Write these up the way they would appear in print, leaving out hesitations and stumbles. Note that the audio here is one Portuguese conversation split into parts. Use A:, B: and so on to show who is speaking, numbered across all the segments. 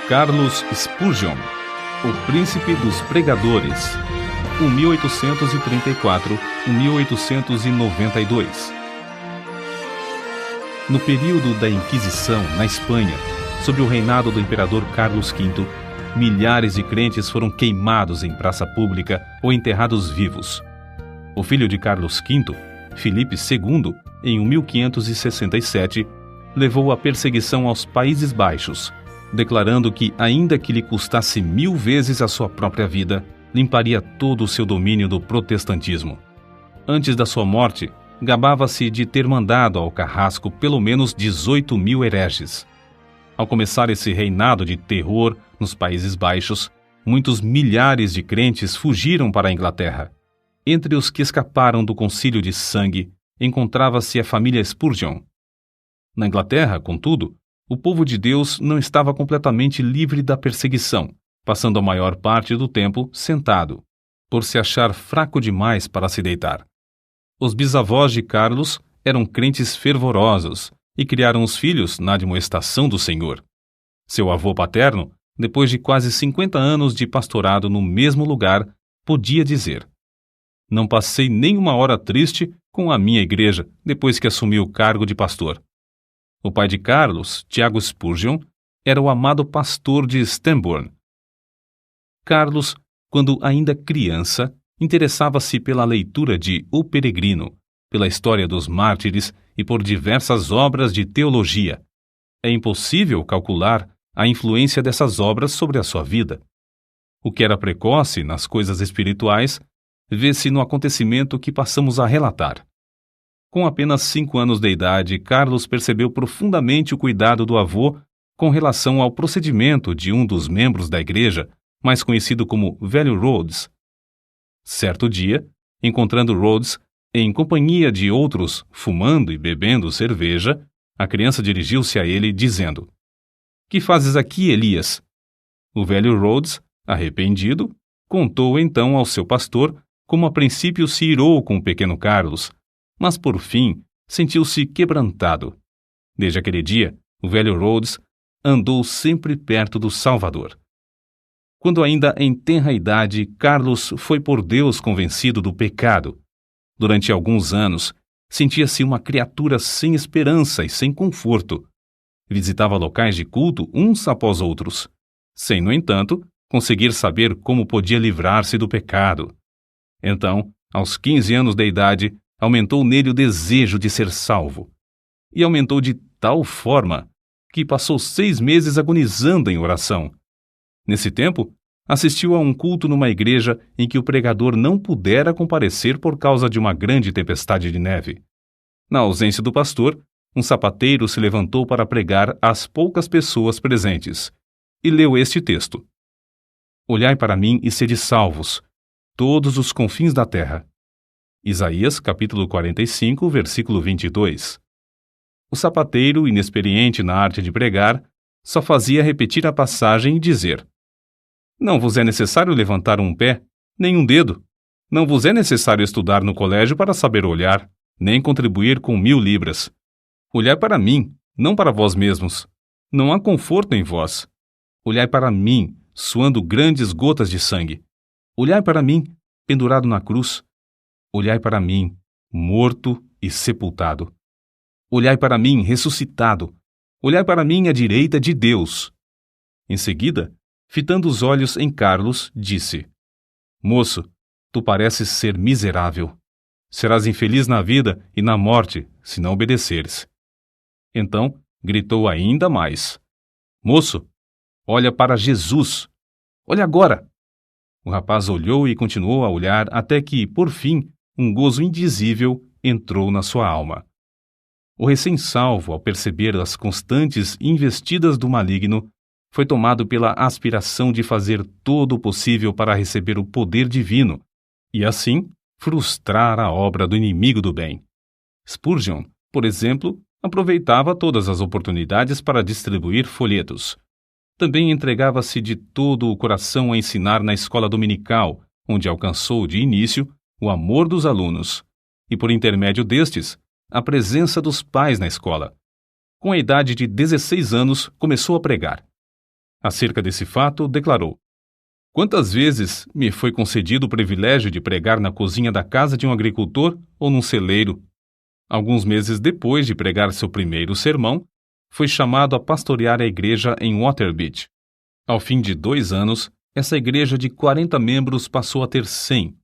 A: Carlos Spurgeon, o príncipe dos pregadores, 1834-1892. No período da Inquisição, na Espanha, sob o reinado do imperador Carlos V, milhares de crentes foram queimados em praça pública ou enterrados vivos. O filho de Carlos V, Filipe II, em 1567, levou a perseguição aos Países Baixos, declarando que, ainda que lhe custasse 1000 vezes a sua própria vida, limparia todo o seu domínio do protestantismo. Antes da sua morte, gabava-se de ter mandado ao carrasco pelo menos 18.000 hereges. Ao começar esse reinado de terror nos Países Baixos, muitos milhares de crentes fugiram para a Inglaterra. Entre os que escaparam do concílio de sangue, encontrava-se a família Spurgeon. Na Inglaterra, contudo, o povo de Deus não estava completamente livre da perseguição, passando a maior parte do tempo sentado, por se achar fraco demais para se deitar. Os bisavós de Carlos eram crentes fervorosos e criaram os filhos na admoestação do Senhor. Seu avô paterno, depois de quase 50 anos de pastorado no mesmo lugar, podia dizer: "Não passei nenhuma hora triste com a minha igreja depois que assumi o cargo de pastor." O pai de Carlos, Tiago Spurgeon, era o amado pastor de Stambourne. Carlos, quando ainda criança, interessava-se pela leitura de O Peregrino, pela história dos mártires e por diversas obras de teologia. É impossível calcular a influência dessas obras sobre a sua vida. O que era precoce nas coisas espirituais vê-se no acontecimento que passamos a relatar. Com apenas 5 anos de idade, Carlos percebeu profundamente o cuidado do avô com relação ao procedimento de um dos membros da igreja, mais conhecido como Velho Rhodes. Certo dia, encontrando Rhodes em companhia de outros fumando e bebendo cerveja, a criança dirigiu-se a ele dizendo: "Que fazes aqui, Elias?" O velho Rhodes, arrependido, contou então ao seu pastor como a princípio se irou com o pequeno Carlos, mas por fim sentiu-se quebrantado. Desde aquele dia, o velho Rhodes andou sempre perto do Salvador. Quando ainda em tenra idade, Carlos foi por Deus convencido do pecado. Durante alguns anos, sentia-se uma criatura sem esperança e sem conforto. Visitava locais de culto uns após outros, sem, no entanto, conseguir saber como podia livrar-se do pecado. Então, aos 15 anos de idade, aumentou nele o desejo de ser salvo. E aumentou de tal forma que passou 6 meses agonizando em oração. Nesse tempo, assistiu a um culto numa igreja em que o pregador não pudera comparecer por causa de uma grande tempestade de neve. Na ausência do pastor, um sapateiro se levantou para pregar às poucas pessoas presentes e leu este texto: "Olhai para mim e sede salvos, todos os confins da terra." Isaías, capítulo 45, versículo 22. O sapateiro, inexperiente na arte de pregar, só fazia repetir a passagem e dizer: "Não vos é necessário levantar um pé, nem um dedo. Não vos é necessário estudar no colégio para saber olhar, nem contribuir com 1000 libras. Olhai para mim, não para vós mesmos. Não há conforto em vós. Olhai para mim, suando grandes gotas de sangue. Olhai para mim, pendurado na cruz. Olhai para mim, morto e sepultado. Olhai para mim, ressuscitado. Olhai para mim à direita de Deus." Em seguida, fitando os olhos em Carlos, disse: "Moço, tu pareces ser miserável. Serás infeliz na vida e na morte, se não obedeceres." Então, gritou ainda mais: "Moço, olha para Jesus. Olha agora." O rapaz olhou e continuou a olhar até que, por fim, um gozo indizível entrou na sua alma. O recém-salvo, ao perceber as constantes investidas do maligno, foi tomado pela aspiração de fazer todo o possível para receber o poder divino e, assim, frustrar a obra do inimigo do bem. Spurgeon, por exemplo, aproveitava todas as oportunidades para distribuir folhetos. Também entregava-se de todo o coração a ensinar na escola dominical, onde alcançou de início o amor dos alunos e, por intermédio destes, a presença dos pais na escola. Com a idade de 16 anos, começou a pregar. Acerca desse fato, declarou: "Quantas vezes me foi concedido o privilégio de pregar na cozinha da casa de um agricultor ou num celeiro? Alguns meses depois de pregar seu primeiro sermão, foi chamado a pastorear a igreja em Waterbeach. Ao fim de 2 anos, essa igreja de 40 membros passou a ter 100.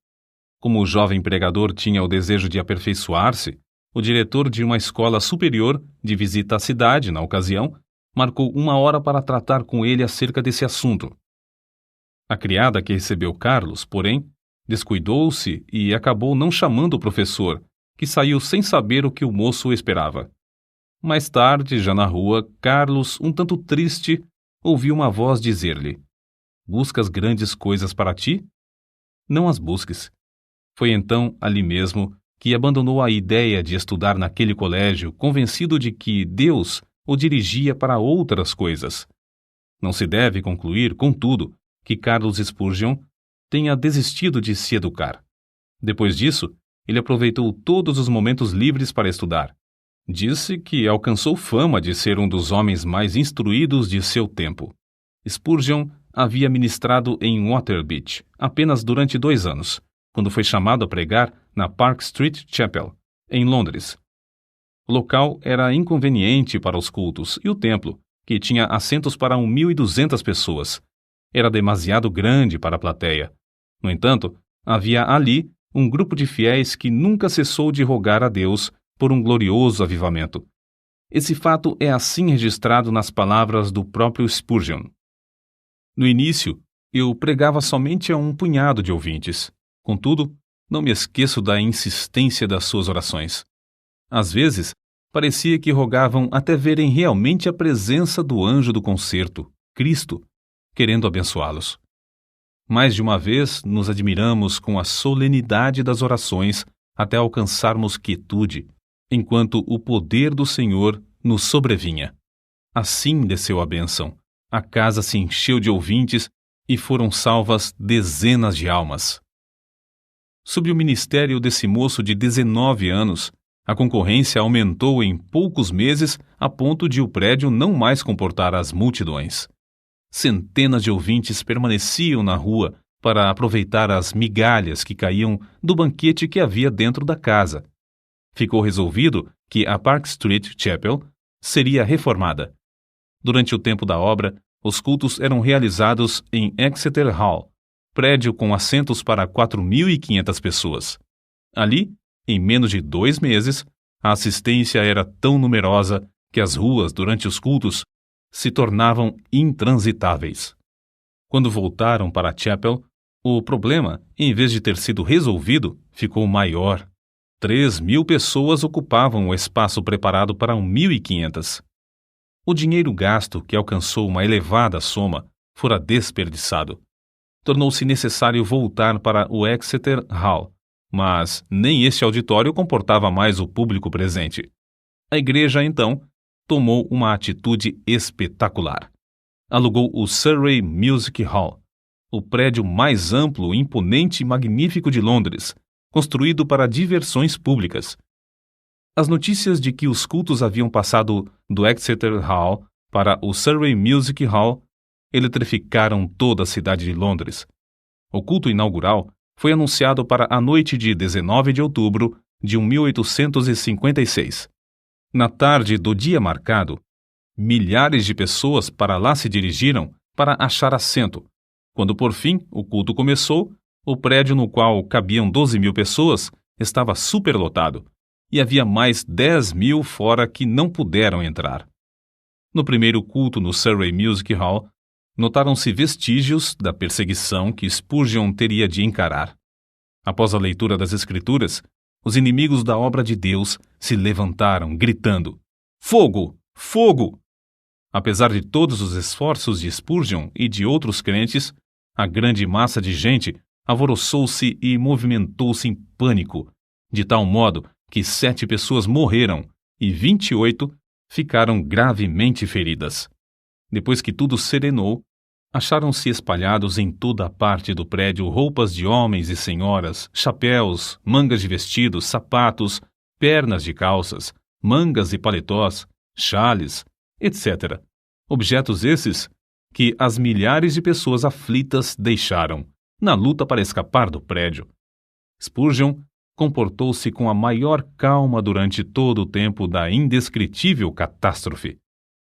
A: Como o jovem pregador tinha o desejo de aperfeiçoar-se, o diretor de uma escola superior, de visita à cidade na ocasião, marcou 1 hora para tratar com ele acerca desse assunto. A criada que recebeu Carlos, porém, descuidou-se e acabou não chamando o professor, que saiu sem saber o que o moço esperava. Mais tarde, já na rua, Carlos, um tanto triste, ouviu uma voz dizer-lhe: "Buscas grandes coisas para ti? Não as busques." Foi então, ali mesmo, que abandonou a ideia de estudar naquele colégio, convencido de que Deus o dirigia para outras coisas. Não se deve concluir, contudo, que Carlos Spurgeon tenha desistido de se educar. Depois disso, ele aproveitou todos os momentos livres para estudar. Disse que alcançou fama de ser um dos homens mais instruídos de seu tempo. Spurgeon havia ministrado em Waterbeach apenas durante 2 anos, quando foi chamado a pregar na Park Street Chapel, em Londres. O local era inconveniente para os cultos e o templo, que tinha assentos para 1.200 pessoas, era demasiado grande para a plateia. No entanto, havia ali um grupo de fiéis que nunca cessou de rogar a Deus por um glorioso avivamento. Esse fato é assim registrado nas palavras do próprio Spurgeon. No início, eu pregava somente a um punhado de ouvintes. Contudo, não me esqueço da insistência das suas orações. Às vezes, parecia que rogavam até verem realmente a presença do anjo do concerto, Cristo, querendo abençoá-los. Mais de uma vez nos admiramos com a solenidade das orações até alcançarmos quietude, enquanto o poder do Senhor nos sobrevinha. Assim desceu a bênção, a casa se encheu de ouvintes e foram salvas dezenas de almas. Sob o ministério desse moço de 19 anos, a concorrência aumentou em poucos meses a ponto de o prédio não mais comportar as multidões. Centenas de ouvintes permaneciam na rua para aproveitar as migalhas que caíam do banquete que havia dentro da casa. Ficou resolvido que a Park Street Chapel seria reformada. Durante o tempo da obra, os cultos eram realizados em Exeter Hall, prédio com assentos para 4.500 pessoas. Ali, em menos de 2 meses, a assistência era tão numerosa que as ruas, durante os cultos, se tornavam intransitáveis. Quando voltaram para a Chapel, o problema, em vez de ter sido resolvido, ficou maior. 3.000 pessoas ocupavam o espaço preparado para 1.500. O dinheiro gasto, que alcançou uma elevada soma, fora desperdiçado. Tornou-se necessário voltar para o Exeter Hall, mas nem este auditório comportava mais o público presente. A igreja, então, tomou uma atitude espetacular. Alugou o Surrey Music Hall, o prédio mais amplo, imponente e magnífico de Londres, construído para diversões públicas. As notícias de que os cultos haviam passado do Exeter Hall para o Surrey Music Hall eletrificaram toda a cidade de Londres. O culto inaugural foi anunciado para a noite de 19 de outubro de 1856. Na tarde do dia marcado, milhares de pessoas para lá se dirigiram para achar assento. Quando por fim o culto começou, o prédio no qual cabiam 12.000 pessoas estava superlotado e havia mais 10.000 fora que não puderam entrar. No primeiro culto no Surrey Music Hall, notaram-se vestígios da perseguição que Spurgeon teria de encarar. Após a leitura das Escrituras, os inimigos da obra de Deus se levantaram, gritando: "Fogo! Fogo!" Apesar de todos os esforços de Spurgeon e de outros crentes, a grande massa de gente alvoroçou-se e movimentou-se em pânico, de tal modo que 7 pessoas morreram e 28 ficaram gravemente feridas. Depois que tudo serenou, acharam-se espalhados em toda a parte do prédio roupas de homens e senhoras, chapéus, mangas de vestidos, sapatos, pernas de calças, mangas e paletós, chales, etc. Objetos esses que as milhares de pessoas aflitas deixaram, na luta para escapar do prédio. Spurgeon comportou-se com a maior calma durante todo o tempo da indescritível catástrofe,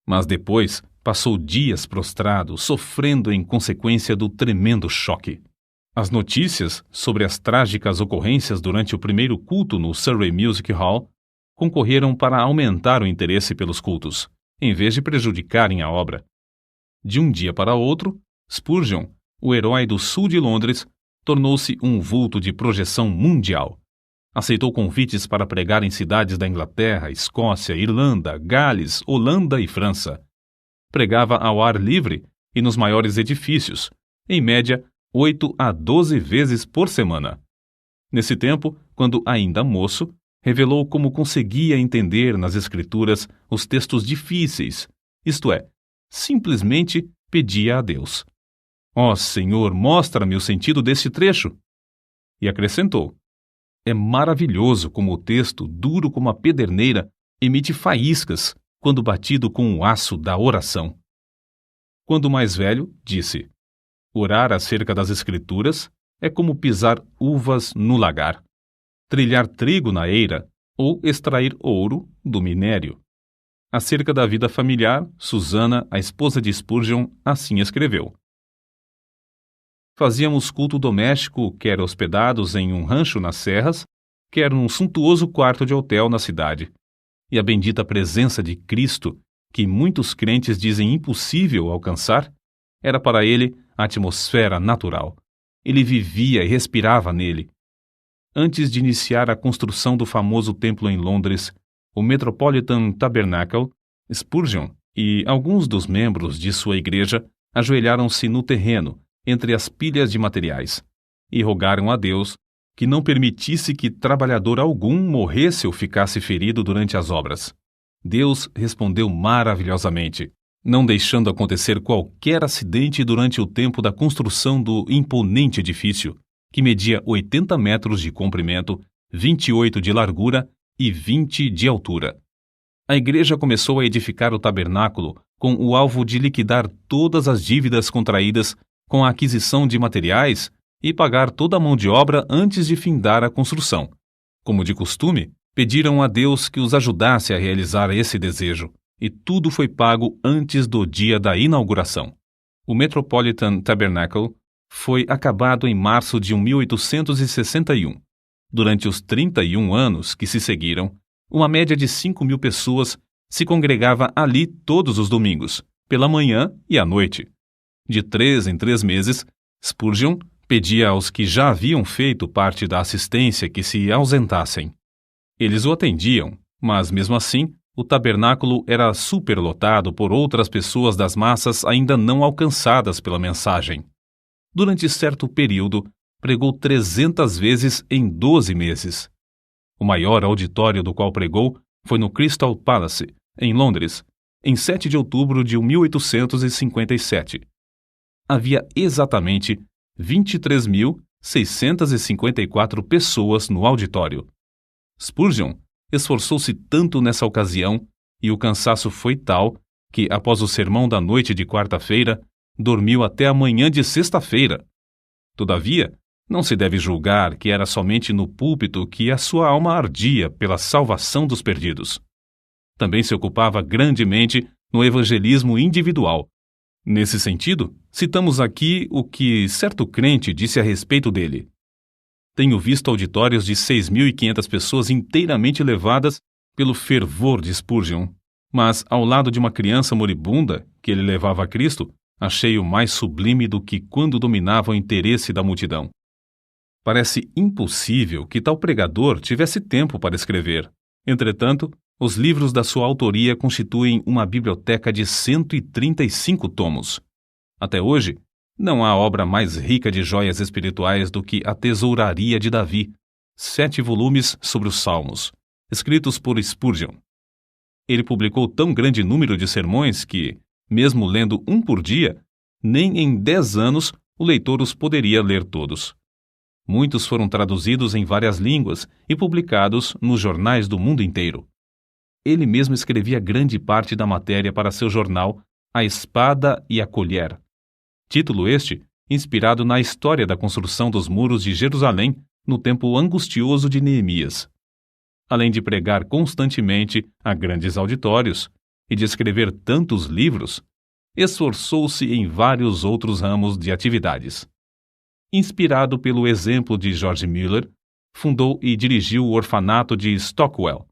A: mas depois passou dias prostrado, sofrendo em consequência do tremendo choque. As notícias sobre as trágicas ocorrências durante o primeiro culto no Surrey Music Hall concorreram para aumentar o interesse pelos cultos, em vez de prejudicarem a obra. De um dia para outro, Spurgeon, o herói do sul de Londres, tornou-se um vulto de projeção mundial. Aceitou convites para pregar em cidades da Inglaterra, Escócia, Irlanda, Gales, Holanda e França. Pregava ao ar livre e nos maiores edifícios, em média 8 a 12 vezes por semana. Nesse tempo, quando ainda moço, revelou como conseguia entender nas Escrituras os textos difíceis, isto é, simplesmente pedia a Deus: "Ó Senhor, mostra-me o sentido deste trecho." E acrescentou: "É maravilhoso como o texto, duro como a pederneira, emite faíscas quando batido com o aço da oração." Quando mais velho, disse: "Orar acerca das Escrituras é como pisar uvas no lagar, trilhar trigo na eira ou extrair ouro do minério." Acerca da vida familiar, Susana, a esposa de Spurgeon, assim escreveu: "Fazíamos culto doméstico, quer hospedados em um rancho nas serras, quer num suntuoso quarto de hotel na cidade. E a bendita presença de Cristo, que muitos crentes dizem impossível alcançar, era para ele a atmosfera natural. Ele vivia e respirava nele. Antes de iniciar a construção do famoso templo em Londres, o Metropolitan Tabernacle, Spurgeon e alguns dos membros de sua igreja ajoelharam-se no terreno, entre as pilhas de materiais, e rogaram a Deus que não permitisse que trabalhador algum morresse ou ficasse ferido durante as obras. Deus respondeu maravilhosamente, não deixando acontecer qualquer acidente durante o tempo da construção do imponente edifício, que media 80 metros de comprimento, 28 de largura e 20 de altura. A igreja começou a edificar o tabernáculo com o alvo de liquidar todas as dívidas contraídas com a aquisição de materiais e pagar toda a mão de obra antes de findar a construção. Como de costume, pediram a Deus que os ajudasse a realizar esse desejo, e tudo foi pago antes do dia da inauguração. O Metropolitan Tabernacle foi acabado em março de 1861. Durante os 31 anos que se seguiram, uma média de 5.000 pessoas se congregava ali todos os domingos, pela manhã e à noite. De 3 em 3 meses, Spurgeon pedia aos que já haviam feito parte da assistência que se ausentassem. Eles o atendiam, mas mesmo assim, o tabernáculo era superlotado por outras pessoas das massas ainda não alcançadas pela mensagem. Durante certo período, pregou 300 vezes em 12 meses. O maior auditório do qual pregou foi no Crystal Palace, em Londres, em 7 de outubro de 1857. Havia exatamente 23.654 pessoas no auditório. Spurgeon esforçou-se tanto nessa ocasião, e o cansaço foi tal que, após o sermão da noite de quarta-feira, dormiu até a manhã de sexta-feira. Todavia, não se deve julgar que era somente no púlpito que a sua alma ardia pela salvação dos perdidos. Também se ocupava grandemente no evangelismo individual. Nesse sentido, citamos aqui o que certo crente disse a respeito dele. Tenho visto auditórios de 6.500 pessoas inteiramente levadas pelo fervor de Spurgeon, mas ao lado de uma criança moribunda que ele levava a Cristo, achei-o mais sublime do que quando dominava o interesse da multidão. Parece impossível que tal pregador tivesse tempo para escrever. Entretanto, os livros da sua autoria constituem uma biblioteca de 135 tomos. Até hoje, não há obra mais rica de joias espirituais do que A Tesouraria de Davi, 7 volumes sobre os Salmos, escritos por Spurgeon. Ele publicou tão grande número de sermões que, mesmo lendo um por dia, nem em 10 anos o leitor os poderia ler todos. Muitos foram traduzidos em várias línguas e publicados nos jornais do mundo inteiro. Ele mesmo escrevia grande parte da matéria para seu jornal A Espada e a Colher. Título este inspirado na história da construção dos muros de Jerusalém no tempo angustioso de Neemias. Além de pregar constantemente a grandes auditórios e de escrever tantos livros, esforçou-se em vários outros ramos de atividades. Inspirado pelo exemplo de George Mueller, fundou e dirigiu o orfanato de Stockwell.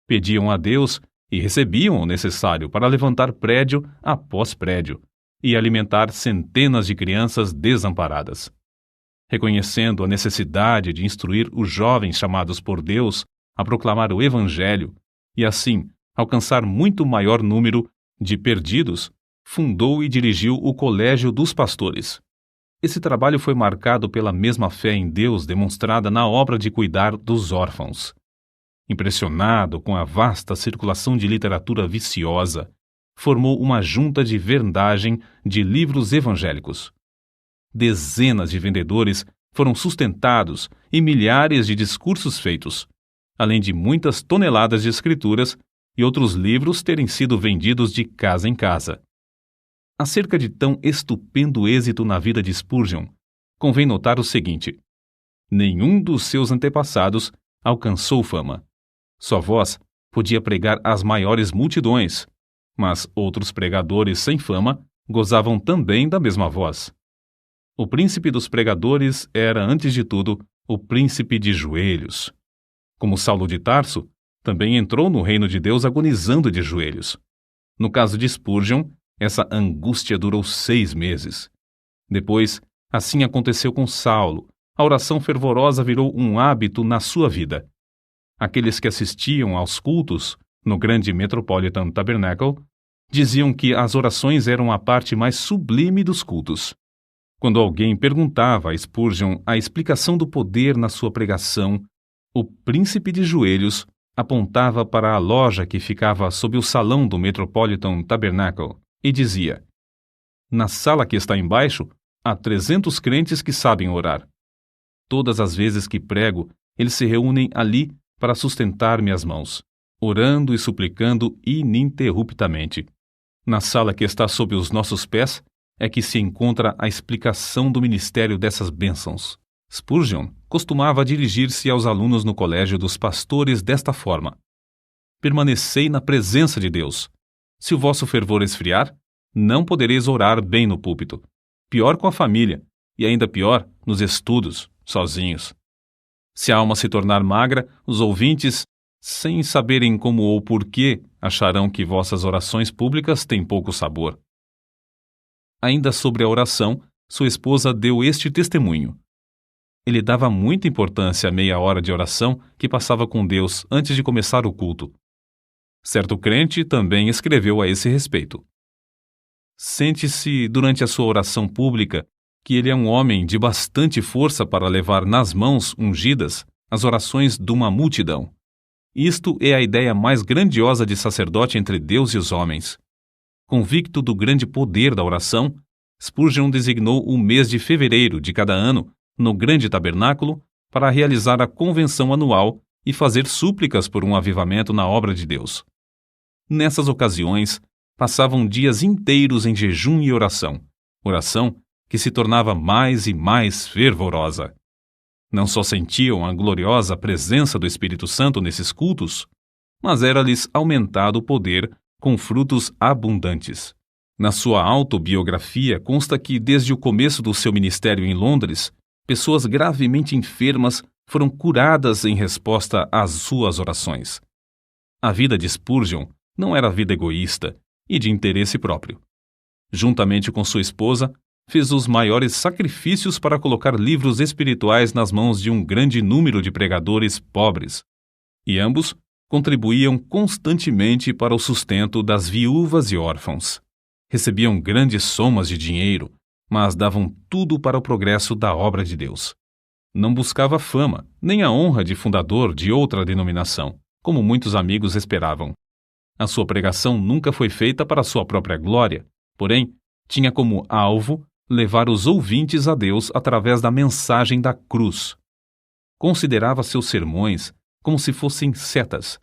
A: Pediam a Deus e recebiam o necessário para levantar prédio após prédio e alimentar centenas de crianças desamparadas. Reconhecendo a necessidade de instruir os jovens chamados por Deus a proclamar o Evangelho e, assim, alcançar muito maior número de perdidos, fundou e dirigiu o Colégio dos Pastores. Esse trabalho foi marcado pela mesma fé em Deus demonstrada na obra de cuidar dos órfãos. Impressionado com a vasta circulação de literatura viciosa, formou uma junta de vendagem de livros evangélicos. Dezenas de vendedores foram sustentados e milhares de discursos feitos, além de muitas toneladas de escrituras e outros livros terem sido vendidos de casa em casa. Acerca de tão estupendo êxito na vida de Spurgeon, convém notar o seguinte: nenhum dos seus antepassados alcançou fama. Sua voz podia pregar às maiores multidões, mas outros pregadores sem fama gozavam também da mesma voz. O príncipe dos pregadores era, antes de tudo, o príncipe de joelhos. Como Saulo de Tarso, também entrou no reino de Deus agonizando de joelhos. No caso de Spurgeon, essa angústia durou 6 meses. Depois, assim aconteceu com Saulo. A oração fervorosa virou um hábito na sua vida. Aqueles que assistiam aos cultos no grande Metropolitan Tabernacle diziam que as orações eram a parte mais sublime dos cultos. Quando alguém perguntava a Spurgeon a explicação do poder na sua pregação, o príncipe de joelhos apontava para a loja que ficava sob o salão do Metropolitan Tabernacle e dizia: na sala que está embaixo, há 300 crentes que sabem orar. Todas as vezes que prego, eles se reúnem ali para sustentar-me as mãos, orando e suplicando ininterruptamente. Na sala que está sob os nossos pés é que se encontra a explicação do ministério dessas bênçãos. Spurgeon costumava dirigir-se aos alunos no colégio dos pastores desta forma: permanecei na presença de Deus. Se o vosso fervor esfriar, não podereis orar bem no púlpito. Pior com a família, e ainda pior nos estudos, sozinhos. Se a alma se tornar magra, os ouvintes, sem saberem como ou porquê, acharão que vossas orações públicas têm pouco sabor. Ainda sobre a oração, sua esposa deu este testemunho: ele dava muita importância à meia hora de oração que passava com Deus antes de começar o culto. Certo crente também escreveu a esse respeito: sente-se durante a sua oração pública que ele é um homem de bastante força para levar nas mãos ungidas as orações de uma multidão. Isto é a ideia mais grandiosa de sacerdote entre Deus e os homens. Convicto do grande poder da oração, Spurgeon designou o mês de fevereiro de cada ano no grande tabernáculo para realizar a convenção anual e fazer súplicas por um avivamento na obra de Deus. Nessas ocasiões, passavam dias inteiros em jejum e oração que se tornava mais e mais fervorosa. Não só sentiam a gloriosa presença do Espírito Santo nesses cultos, mas era-lhes aumentado o poder com frutos abundantes. Na sua autobiografia consta que, desde o começo do seu ministério em Londres, pessoas gravemente enfermas foram curadas em resposta às suas orações. A vida de Spurgeon não era vida egoísta e de interesse próprio. Juntamente com sua esposa, fez os maiores sacrifícios para colocar livros espirituais nas mãos de um grande número de pregadores pobres, e ambos contribuíam constantemente para o sustento das viúvas e órfãos. Recebiam grandes somas de dinheiro, mas davam tudo para o progresso da obra de Deus. Não buscava fama, nem a honra de fundador de outra denominação, como muitos amigos esperavam. A sua pregação nunca foi feita para sua própria glória, porém, tinha como alvo levar os ouvintes a Deus através da mensagem da cruz. Considerava seus sermões como se fossem setas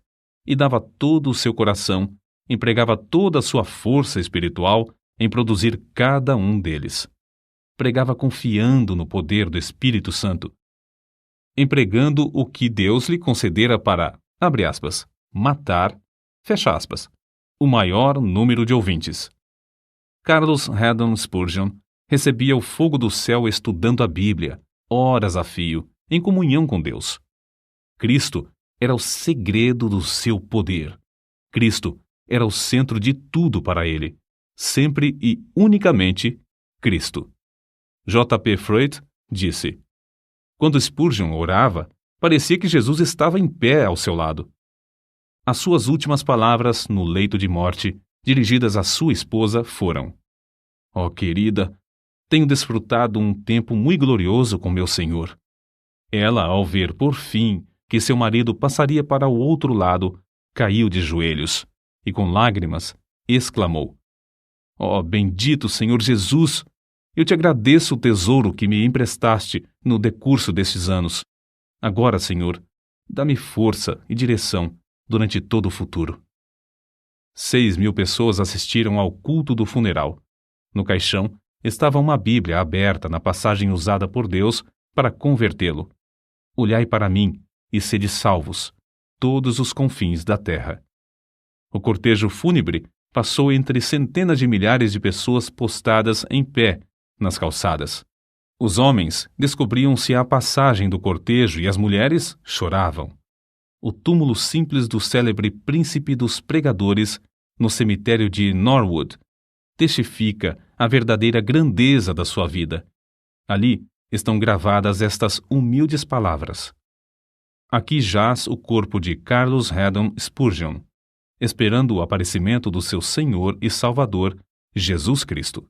A: e dava todo o seu coração empregava toda a sua força espiritual em produzir cada um deles. Pregava confiando no poder do Espírito Santo, empregando o que Deus lhe concedera para, abre aspas, matar, fecha aspas, o maior número de ouvintes. Charles Haddon Spurgeon recebia o fogo do céu estudando a Bíblia, horas a fio, em comunhão com Deus. Cristo era o segredo do seu poder. Cristo era o centro de tudo para ele. Sempre e unicamente Cristo. J.P. Freud disse: quando Spurgeon orava, parecia que Jesus estava em pé ao seu lado. As suas últimas palavras no leito de morte, dirigidas à sua esposa, foram: ó querida, tenho desfrutado um tempo muito glorioso com meu Senhor. Ela, ao ver, por fim, que seu marido passaria para o outro lado, caiu de joelhos e, com lágrimas, exclamou: ó bendito Senhor Jesus! Eu te agradeço o tesouro que me emprestaste no decurso destes anos. Agora, Senhor, dá-me força e direção durante todo o futuro. 6.000 pessoas assistiram ao culto do funeral. No caixão estava uma Bíblia aberta na passagem usada por Deus para convertê-lo. Olhai para mim e sede salvos, todos os confins da terra. O cortejo fúnebre passou entre centenas de milhares de pessoas postadas em pé nas calçadas. Os homens descobriam-se à passagem do cortejo e as mulheres choravam. O túmulo simples do célebre príncipe dos pregadores, no cemitério de Norwood, testifica a verdadeira grandeza da sua vida. Ali estão gravadas estas humildes palavras: aqui jaz o corpo de Charles Haddon Spurgeon, esperando o aparecimento do seu Senhor e Salvador, Jesus Cristo.